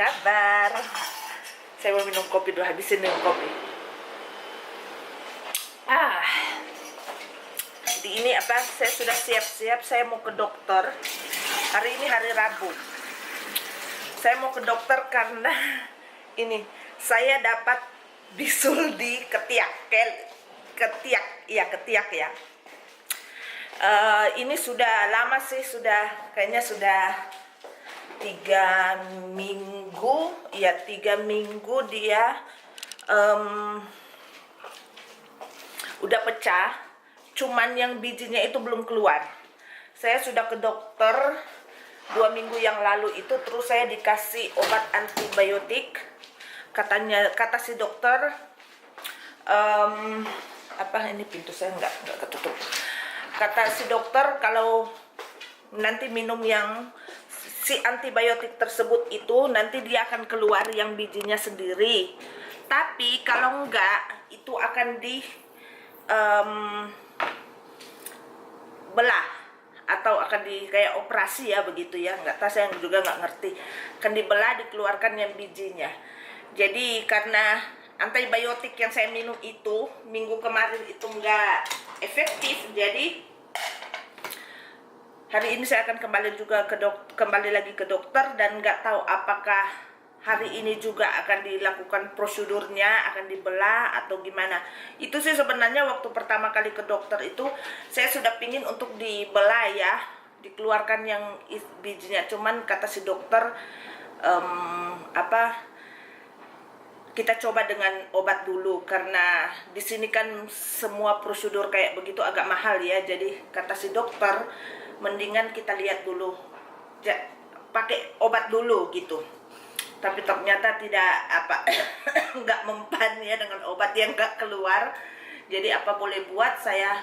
kabar? Saya mau minum kopi dulu, habisin minum kopi. Jadi ini apa? Saya sudah siap-siap. Saya mau ke dokter. Hari ini hari Rabu. Saya mau ke dokter karena ini saya dapat bisul di ketiak ya. Ini sudah lama sih, kayaknya sudah 3 minggu dia udah pecah, cuman yang bijinya itu belum keluar. Saya sudah ke dokter 2 minggu yang lalu itu, terus saya dikasih obat antibiotik. Kata si dokter, ini pintu saya nggak ketutup. Kata si dokter kalau nanti minum yang si antibiotik tersebut itu nanti dia akan keluar yang bijinya sendiri. Tapi kalau enggak itu akan belah atau akan kayak operasi ya, begitu ya, nggak tahu, saya juga nggak ngerti. Akan dibelah, dikeluarkan yang bijinya. Jadi karena antibiotik yang saya minum itu minggu kemarin itu nggak efektif, jadi hari ini saya akan kembali lagi ke dokter, dan nggak tahu apakah hari ini juga akan dilakukan prosedurnya, akan dibelah atau gimana. Itu sih sebenarnya waktu pertama kali ke dokter itu saya sudah pingin untuk dibelah ya, dikeluarkan yang bijinya. Cuman kata si dokter kita coba dengan obat dulu, karena di sini kan semua prosedur kayak begitu agak mahal ya. Jadi kata si dokter mendingan kita lihat dulu, pakai obat dulu gitu. Tapi ternyata tidak nggak mempan ya dengan obat yang nggak keluar. Jadi apa boleh buat, saya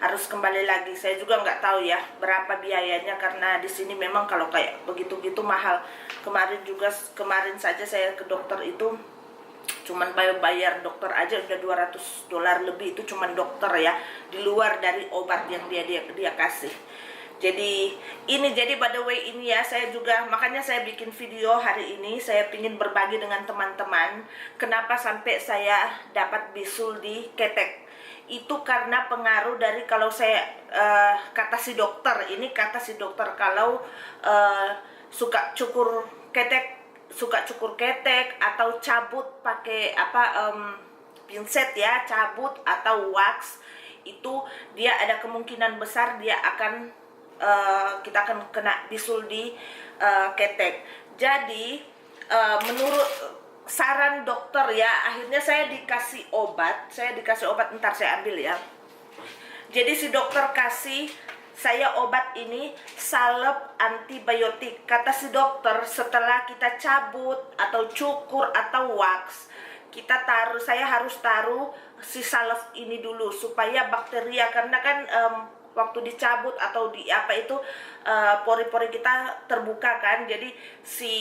harus kembali lagi. Saya juga nggak tahu ya berapa biayanya, karena di sini memang kalau kayak begitu mahal. Kemarin saja saya ke dokter itu cuman bayar dokter aja udah $200 lebih, itu cuman dokter ya, di luar dari obat yang dia kasih. Jadi by the way ini ya, saya juga makanya saya bikin video hari ini. Saya ingin berbagi dengan teman-teman kenapa sampai saya dapat bisul di ketek. Itu karena pengaruh dari, kalau saya kata si dokter kalau suka cukur ketek atau cabut pakai pinset ya, cabut atau wax, itu dia ada kemungkinan besar dia akan kita akan kena bisul di ketek. Jadi menurut saran dokter ya, akhirnya saya dikasih obat, ntar saya ambil ya. Jadi si dokter kasih saya obat ini salep antibiotik. Kata si dokter setelah kita cabut atau cukur atau wax, saya harus taruh si salep ini dulu supaya bakteria, karena kan waktu dicabut atau pori-pori kita terbuka kan, jadi si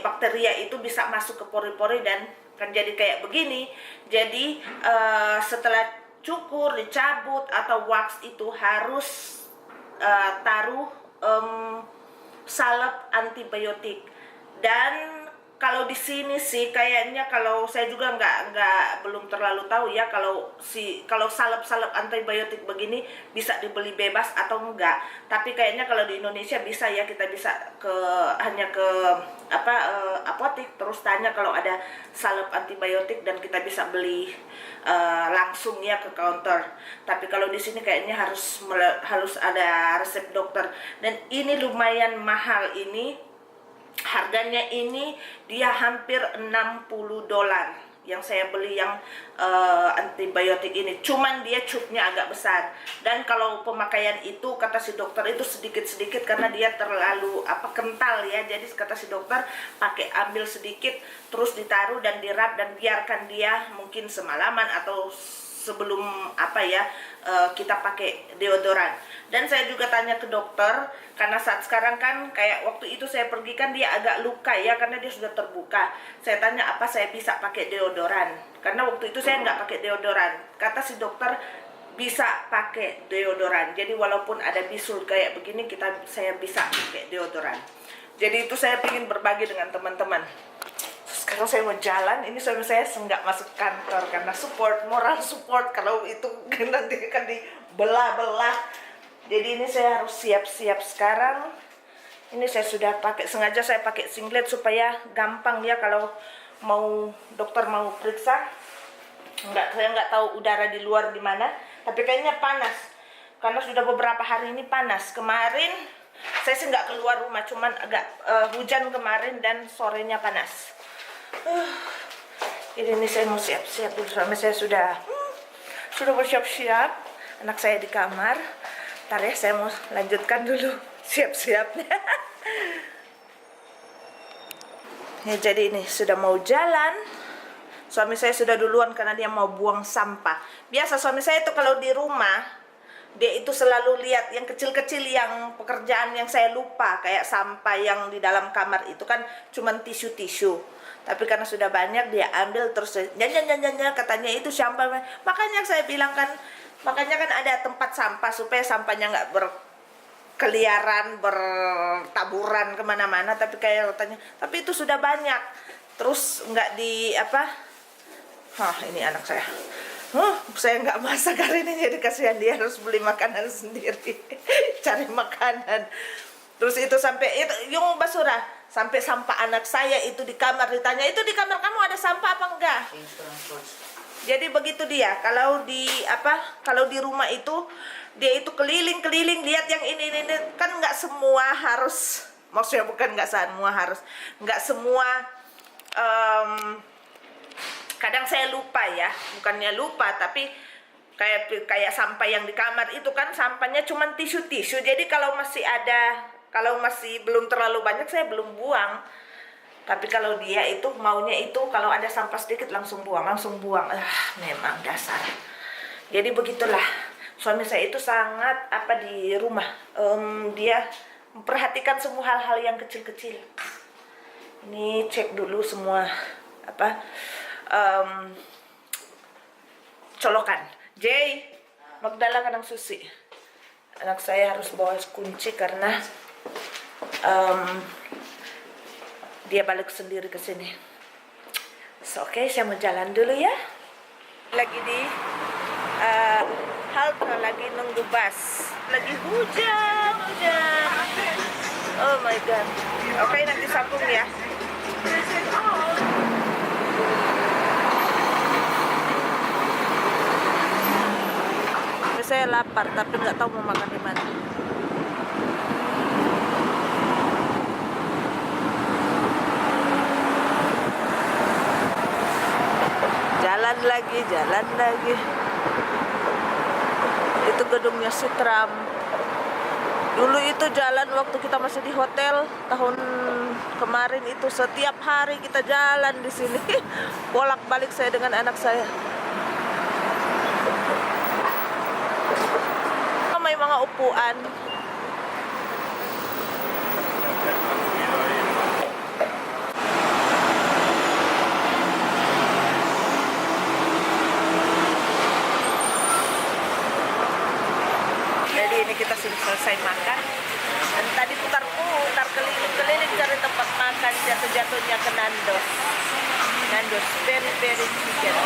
bakteria itu bisa masuk ke pori-pori dan kan jadi kayak begini. Jadi setelah cukur, dicabut atau wax itu harus taruh salep antibiotik. Dan kalau di sini sih kayaknya, kalau saya juga belum terlalu tahu ya, kalau salep antibiotik begini bisa dibeli bebas atau enggak. Tapi kayaknya kalau di Indonesia bisa ya, kita bisa hanya ke apotik, terus tanya kalau ada salep antibiotik dan kita bisa beli langsung ya ke counter. Tapi kalau di sini kayaknya harus ada resep dokter, dan ini lumayan mahal ini. Harganya ini dia hampir $60 yang saya beli yang antibiotik ini. Cuman dia cupnya agak besar, dan kalau pemakaian itu kata si dokter itu sedikit-sedikit karena dia terlalu kental ya. Jadi kata si dokter ambil sedikit terus ditaruh dan dirap dan biarkan dia mungkin semalaman atau sebelum kita pakai deodoran. Dan saya juga tanya ke dokter, karena saat sekarang kan kayak waktu itu saya pergi kan dia agak luka ya, karena dia sudah terbuka. Saya tanya apa saya bisa pakai deodoran, karena waktu itu saya nggak pakai deodoran. Kata si dokter bisa pakai deodoran. Jadi walaupun ada bisul kayak begini, saya bisa pakai deodoran. Jadi itu saya ingin berbagi dengan teman-teman. Sekarang saya mau jalan, ini suami saya nggak masuk kantor karena moral support. Kalau itu nanti akan dibelah-belah. Jadi ini saya harus siap-siap sekarang. Ini saya sudah sengaja saya pakai singlet supaya gampang ya kalau dokter mau periksa. Saya nggak tahu udara di luar di mana, tapi kayaknya panas. Karena sudah beberapa hari ini panas. Kemarin saya sih nggak keluar rumah, cuman agak hujan kemarin dan sorenya panas. Ini saya mau siap-siap dulu. Suami saya sudah bersiap-siap. Anak saya di kamar. Ntar ya saya mau lanjutkan dulu siap-siapnya. Ya, jadi ini sudah mau jalan. Suami saya sudah duluan karena dia mau buang sampah. Biasa suami saya itu kalau di rumah, dia itu selalu lihat yang kecil-kecil, yang pekerjaan yang saya lupa, kayak sampah yang di dalam kamar itu kan cuman tisu-tisu. Tapi karena sudah banyak dia ambil terus nyanyi katanya itu sampah. Makanya saya bilang kan, makanya kan ada tempat sampah supaya sampahnya nggak berkeliaran, bertaburan kemana-mana. Tapi kayak katanya, tapi itu sudah banyak. Terus nggak ini anak saya. Saya nggak masak hari ini, jadi kasihan dia harus beli makanan sendiri. Cari makanan. Terus itu sampai itu yung basura, sampai sampah anak saya itu di kamar, ditanya, itu di kamar kamu ada sampah apa enggak? Jadi begitu dia. Kalau di rumah itu dia itu keliling-keliling lihat yang ini kan nggak semua harus, maksudnya bukan nggak semua kadang saya lupa ya, bukannya lupa tapi kayak sampah yang di kamar itu kan sampahnya cuma tisu-tisu. Jadi kalau masih belum terlalu banyak saya belum buang. Tapi kalau dia itu maunya itu kalau ada sampah sedikit langsung buang. Memang dasar. Jadi begitulah. Suami saya itu sangat di rumah. Dia memperhatikan semua hal-hal yang kecil-kecil. Ini cek dulu semua colokan. Jay, Magdala kadang Susi. Anak saya harus bawa kunci karena dia balik sendiri ke sini. Oke, saya mau jalan dulu ya. Lagi di halte, lagi nunggu bus. Lagi hujan. Oh my god. Oke, nanti sambung ya. Saya lapar tapi nggak tahu mau makan di mana. Jalan lagi. Itu gedungnya Sutram. Dulu itu jalan waktu kita masih di hotel tahun kemarin itu setiap hari kita jalan di sini. Bolak-balik saya dengan anak saya. May mga upuan. Jadi ini kita sudah selesai makan. Dan tadi putar keliling-keliling cari tempat makan, jatuh-jatuhnya ke Nandos. Nandos very chicken.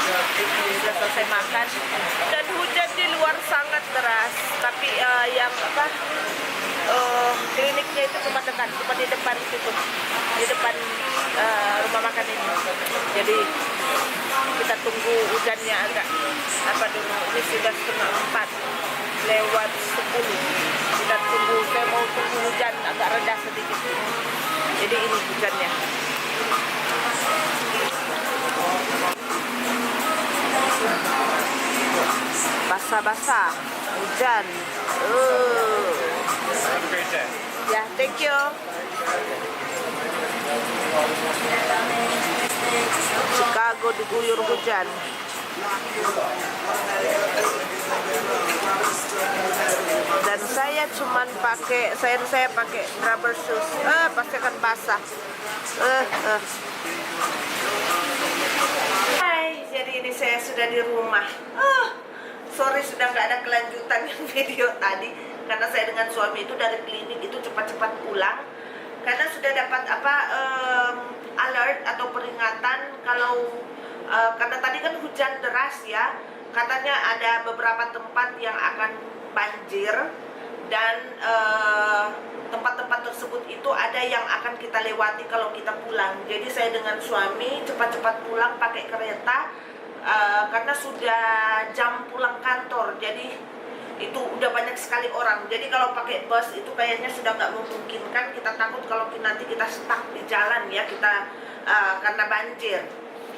Sudah selesai makan dan hujan di luar sangat deras, tapi kliniknya itu cuma di depan situ, di depan rumah makan ini. Jadi kita tunggu hujannya agak dulu. Ini sudah 3:30 lewat 10. Kita tunggu, saya mau tunggu hujan agak reda sedikit. Jadi ini hujannya. Basah-basah, hujan. Ya, thank you. Chicago diguyur hujan. Dan saya cuman pakai rubber shoes. Pasti akan basah. Hai, jadi ini saya sudah di rumah. Sorry sudah nggak ada kelanjutan yang video tadi. karena saya dengan suami itu dari klinik itu cepat-cepat pulang karena sudah dapat alert atau peringatan kalau karena tadi kan hujan deras ya, katanya ada beberapa tempat yang akan banjir dan tempat-tempat tersebut itu ada yang akan kita lewati kalau kita pulang. Jadi saya dengan suami cepat-cepat pulang pakai kereta karena sudah jam pulang kantor. Jadi itu udah banyak sekali orang. Jadi kalau pakai bus itu kayaknya sudah nggak memungkinkan. Kita takut kalau nanti kita stuck di jalan ya, kita karena banjir.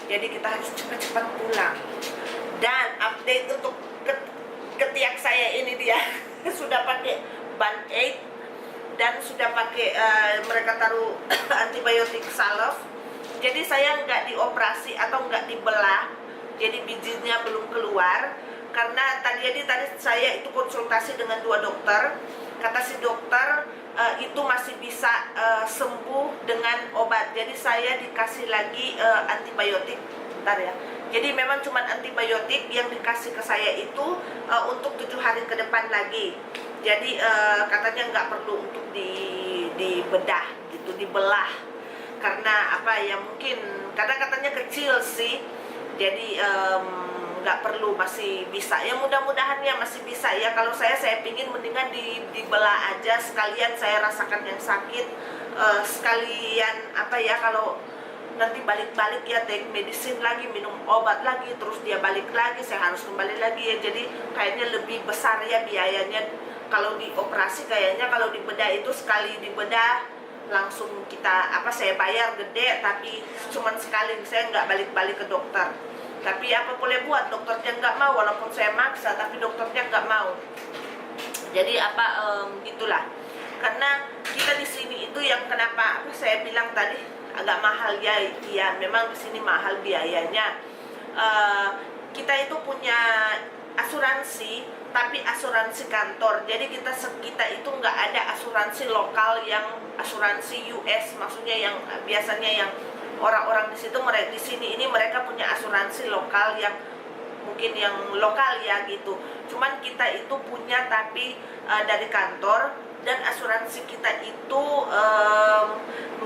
Jadi kita harus cepat-cepat pulang. Dan update untuk ketiak saya ini dia sudah pakai band-aid dan sudah pakai mereka taruh antibiotik salep. Jadi saya nggak dioperasi atau nggak dibelah, jadi bijinya belum keluar karena tadi saya itu konsultasi dengan 2 dokter. Kata si dokter itu masih bisa sembuh dengan obat. Jadi saya dikasih lagi antibiotik. Bentar ya. Jadi memang cuma antibiotik yang dikasih ke saya itu untuk 7 hari ke depan lagi. Jadi katanya nggak perlu untuk dibedah gitu, dibelah. Karena apa ya, mungkin katanya kecil sih. Jadi nggak perlu, masih bisa ya, mudah-mudahan ya masih bisa ya. Kalau saya pingin mendingan dibelah aja sekalian saya rasakan yang sakit, sekalian apa ya, kalau nanti balik-balik ya take medicine lagi, minum obat lagi, terus dia balik lagi, saya harus kembali lagi ya. Jadi kayaknya lebih besar ya biayanya kalau dioperasi. Kayaknya kalau dibedah itu sekali dibedah langsung saya bayar gede, tapi cuman sekali, saya nggak balik-balik ke dokter. Tapi apa boleh buat, dokternya nggak mau, walaupun saya maksa tapi dokternya nggak mau. Jadi gitulah. Karena kita di sini itu yang kenapa saya bilang tadi agak mahal ya, iya memang di sini mahal biayanya. Kita itu punya asuransi, tapi asuransi kantor. Jadi kita itu nggak ada asuransi lokal yang asuransi US, maksudnya yang biasanya yang orang-orang di situ, di sini ini mereka punya asuransi lokal yang mungkin yang lokal ya gitu. Cuman kita itu punya tapi dari kantor, dan asuransi kita itu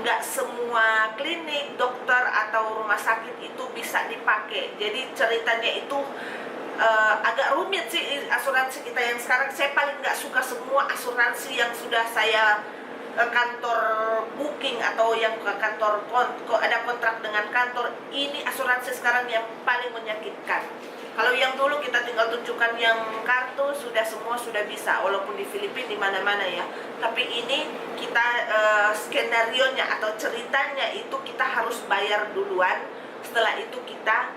nggak semua klinik, dokter atau rumah sakit itu bisa dipakai. Jadi ceritanya itu agak rumit sih asuransi kita yang sekarang. Saya paling nggak suka semua asuransi yang sudah saya kantor booking atau yang ke kantor ada kontrak dengan kantor. Ini asuransi sekarang yang paling menyakitkan. Kalau yang dulu kita tinggal tunjukkan yang kartu, semua sudah bisa, walaupun di Filipina di mana-mana ya. Tapi ini kita skenario-nya atau ceritanya itu kita harus bayar duluan. Setelah itu kita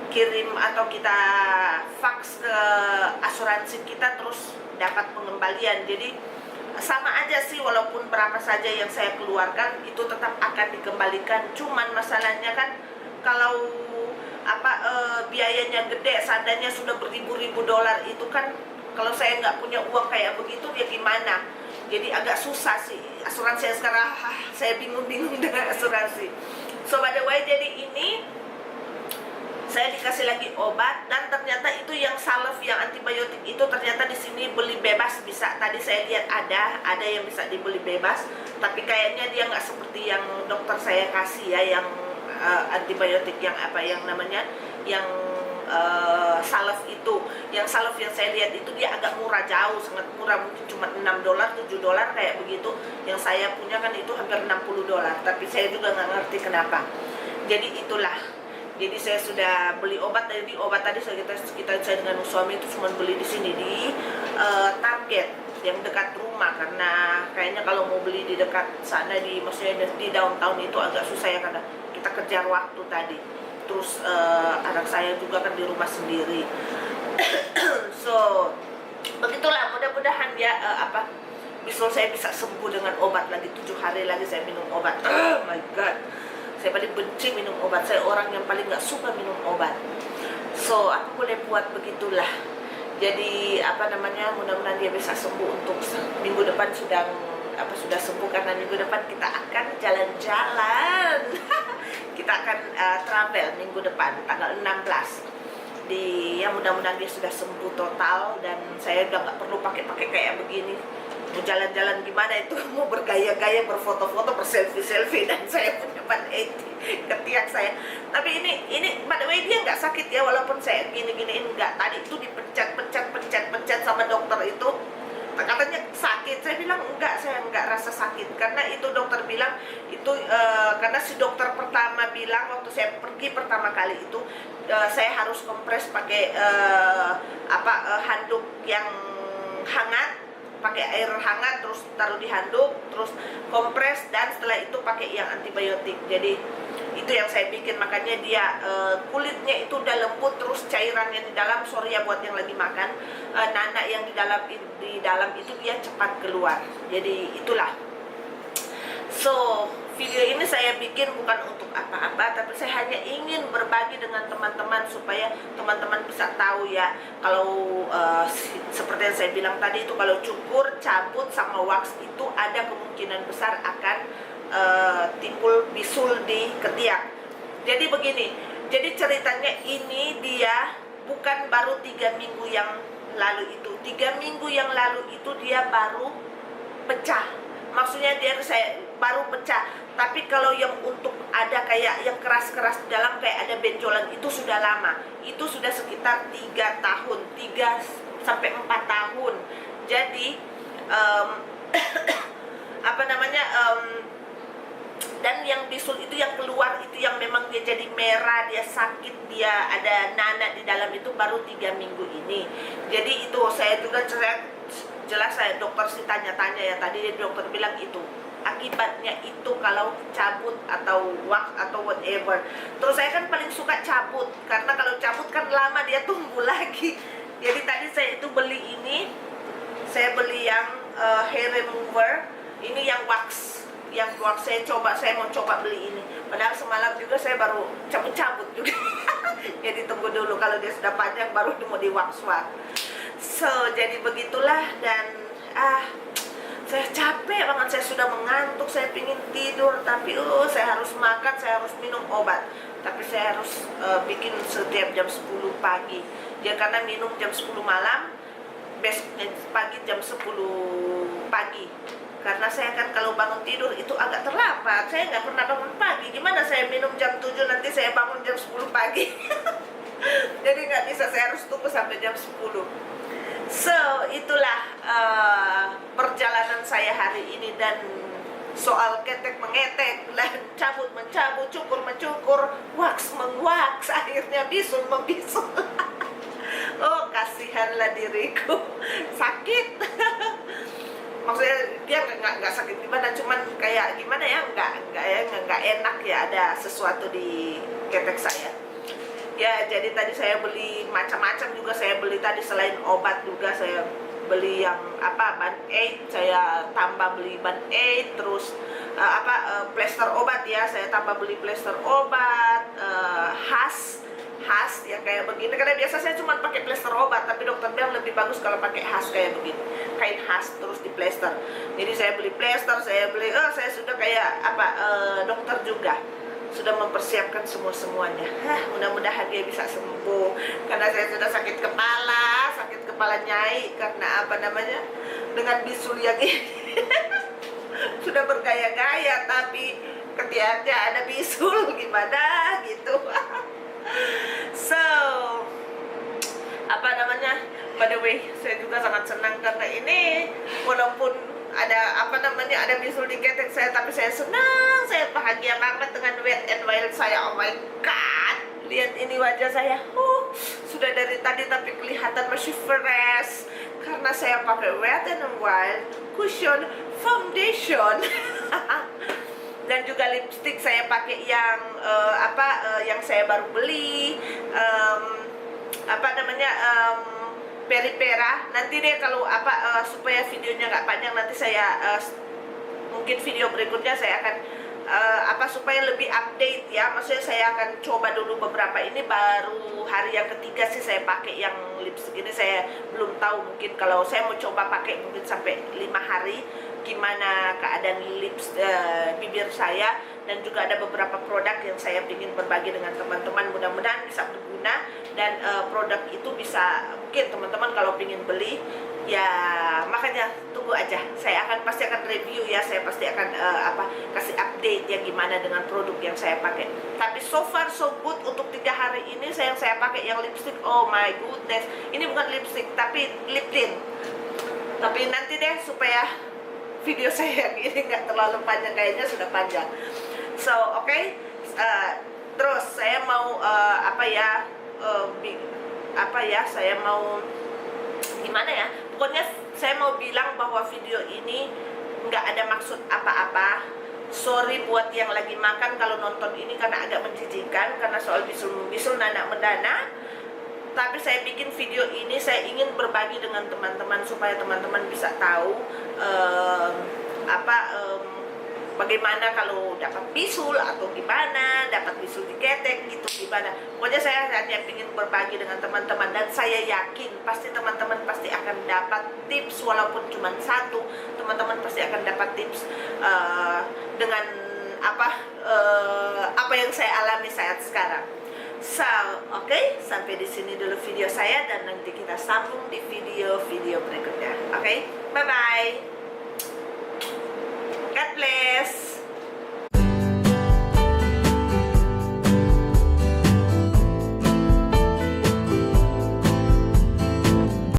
kirim atau kita fax ke asuransi kita, terus dapat pengembalian. Jadi sama aja sih, walaupun berapa saja yang saya keluarkan itu tetap akan dikembalikan. Cuman masalahnya kan kalau biayanya gede, seandainya sudah beribu-ribu dolar, itu kan kalau saya nggak punya uang kayak begitu ya gimana. Jadi agak susah sih asuransi yang sekarang. Saya bingung-bingung dengan asuransi. So by the way, jadi ini saya dikasih lagi obat, dan ternyata itu yang salep, yang antibiotik itu ternyata di sini beli bebas bisa. Tadi saya lihat ada yang bisa dibeli bebas, tapi kayaknya dia nggak seperti yang dokter saya kasih ya, yang antibiotik yang yang salep itu. Yang salep yang saya lihat itu dia agak murah, jauh sangat murah, mungkin cuma 6 dolar 7 dolar kayak begitu. Yang saya punya kan itu hampir 60 dolar, tapi saya juga nggak ngerti kenapa. Jadi itulah. Jadi saya sudah beli obat. Jadi obat tadi saya dengan suami itu cuma beli di sini di Target yang dekat rumah, karena kayaknya kalau mau beli di dekat sana maksudnya di downtown itu agak susah ya, karena kita kejar waktu tadi. Terus anak saya juga kan di rumah sendiri. So begitulah, mudah-mudahan ya saya bisa sembuh dengan obat lagi. 7 hari lagi saya minum obat. Oh my god, saya paling benci minum obat. Saya orang yang paling nggak suka minum obat. So aku boleh buat begitulah. Jadi mudah-mudahan dia bisa sembuh. Untuk minggu depan sudah sembuh, karena minggu depan kita akan jalan-jalan. Kita akan travel minggu depan tanggal 16. ya mudah-mudahan dia sudah sembuh total, dan saya udah nggak perlu pakai kayak begini. Mau jalan-jalan gimana itu, mau bergaya-gaya, berfoto-foto, berselfie-selfie, dan saya punya band aid ketiak saya. Tapi ini by the way dia nggak sakit ya, walaupun saya gini-giniin nggak. Tadi itu dipencet sama dokter itu, katanya sakit. Saya bilang enggak, saya enggak rasa sakit, karena itu dokter bilang itu karena si dokter pertama bilang waktu saya pergi pertama kali itu saya harus kompres pakai handuk yang hangat, pakai air hangat, terus taruh di handuk, terus kompres, dan setelah itu pakai yang antibiotik. Jadi itu yang saya bikin, makanya dia kulitnya itu udah lembut, terus cairan yang di dalam, sorry ya buat yang lagi makan, nanak yang di dalam itu dia cepat keluar. Jadi itulah. So video ini saya bikin bukan untuk apa-apa, tapi saya hanya ingin berbagi dengan teman-teman supaya teman-teman bisa tahu ya, kalau seperti yang saya bilang tadi itu, kalau cukur, cabut, sama wax itu ada kemungkinan besar akan timbul bisul di ketiak. Jadi begini, jadi ceritanya ini dia bukan baru 3 minggu yang lalu itu. 3 minggu yang lalu itu dia baru pecah. Maksudnya saya baru pecah. Tapi kalau yang untuk ada kayak yang keras-keras di dalam, kayak ada benjolan, itu sudah lama. Itu sudah sekitar 3 tahun, 3 sampai 4 tahun. Jadi dan yang bisul itu yang keluar itu yang memang dia jadi merah, dia sakit, dia ada nanah di dalam, itu baru 3 minggu ini. Jadi itu saya juga jelas saya dokter sih tanya-tanya ya tadi, dokter bilang itu akibatnya itu kalau cabut atau wax atau whatever. Terus saya kan paling suka cabut, karena kalau cabut kan lama dia tumbuh lagi. Jadi tadi saya itu beli ini, saya beli yang hair remover, ini yang wax saya mau coba beli ini. Padahal semalam juga saya baru cabut-cabut juga. Jadi tunggu dulu, kalau dia sudah panjang baru mau di wax. So jadi begitulah, dan saya capek banget, saya sudah mengantuk, saya pingin tidur, tapi saya harus makan, saya harus minum obat. Tapi saya harus bikin setiap jam 10 pagi. Ya karena minum jam 10 malam, besoknya pagi jam 10 pagi. Karena saya kan kalau bangun tidur itu agak terlambat, saya nggak pernah bangun pagi. Gimana saya minum jam 7 nanti saya bangun jam 10 pagi. Jadi nggak bisa, saya harus tunggu sampai jam 10. So itulah perjalanan saya hari ini, dan soal ketek mengetek, dan cabut mencabut, cukur mencukur, wax mengwaks, akhirnya bisul membisul. Oh kasihanlah diriku, sakit. Maksudnya dia nggak sakit di badan, cuman kayak gimana ya, nggak enak ya, ada sesuatu di ketek saya. Ya jadi tadi saya beli macam-macam juga, saya beli tadi selain obat juga saya beli yang band aid, saya tambah beli band aid, terus plester obat ya, saya tambah beli plester obat, khas yang kayak begini, karena biasa saya cuma pakai plester obat, tapi dokter bilang lebih bagus kalau pakai khas kayak begini, kain khas terus di plester. Jadi saya beli plester, saya sudah kayak dokter juga sudah mempersiapkan semuanya. Mudah-mudahan dia bisa sembuh, karena saya sudah sakit kepala nyai, karena dengan bisul yang ini. Sudah bergaya-gaya tapi ketiaknya ada bisul, gimana gitu. So by the way, saya juga sangat senang karena ini walaupun ada ada bisul di ketek saya, tapi saya senang, saya bahagia banget dengan Wet n Wild saya. Oh my god, lihat ini wajah saya, sudah dari tadi tapi kelihatan masih fresh karena saya pakai Wet n Wild cushion foundation. Dan juga lipstick saya pakai yang yang saya baru beli, Peripera. Nanti deh kalau supaya videonya nggak panjang, nanti saya mungkin video berikutnya saya akan supaya lebih update ya. Maksudnya saya akan coba dulu beberapa, ini baru hari yang ketiga sih saya pakai yang lipstick ini. Saya belum tahu, mungkin kalau saya mau coba pakai mungkin sampai 5 hari gimana keadaan bibir saya. dan juga ada beberapa produk yang saya ingin berbagi dengan teman-teman, mudah-mudahan bisa berguna dan produk itu bisa, mungkin teman-teman kalau ingin beli ya, makanya tunggu aja, saya pasti akan review ya, saya pasti akan kasih update ya gimana dengan produk yang saya pakai. Tapi so far so good untuk 3 hari ini saya pakai yang lipstick. Oh my goodness, ini bukan lipstick tapi lip tint. Tapi nanti deh, supaya video saya ini nggak terlalu panjang, kayaknya sudah panjang. So oke. Terus saya mau saya mau gimana ya, pokoknya saya mau bilang bahwa video ini nggak ada maksud apa-apa. Sorry buat yang lagi makan kalau nonton ini, karena agak menjijikkan karena soal bisul-bisul nanak mendana. Tapi saya bikin video ini, saya ingin berbagi dengan teman-teman supaya teman-teman bisa tahu bagaimana kalau dapat bisul atau gimana, dapat bisul diketek gitu gimana. Pokoknya saya hanya ingin berbagi dengan teman-teman, dan saya yakin pasti teman-teman pasti akan dapat tips, walaupun cuma satu, teman-teman pasti akan dapat tips dengan apa yang saya alami saat sekarang. So, oke, sampai di sini dulu video saya, dan nanti kita sambung di video-video berikutnya. Oke, bye-bye.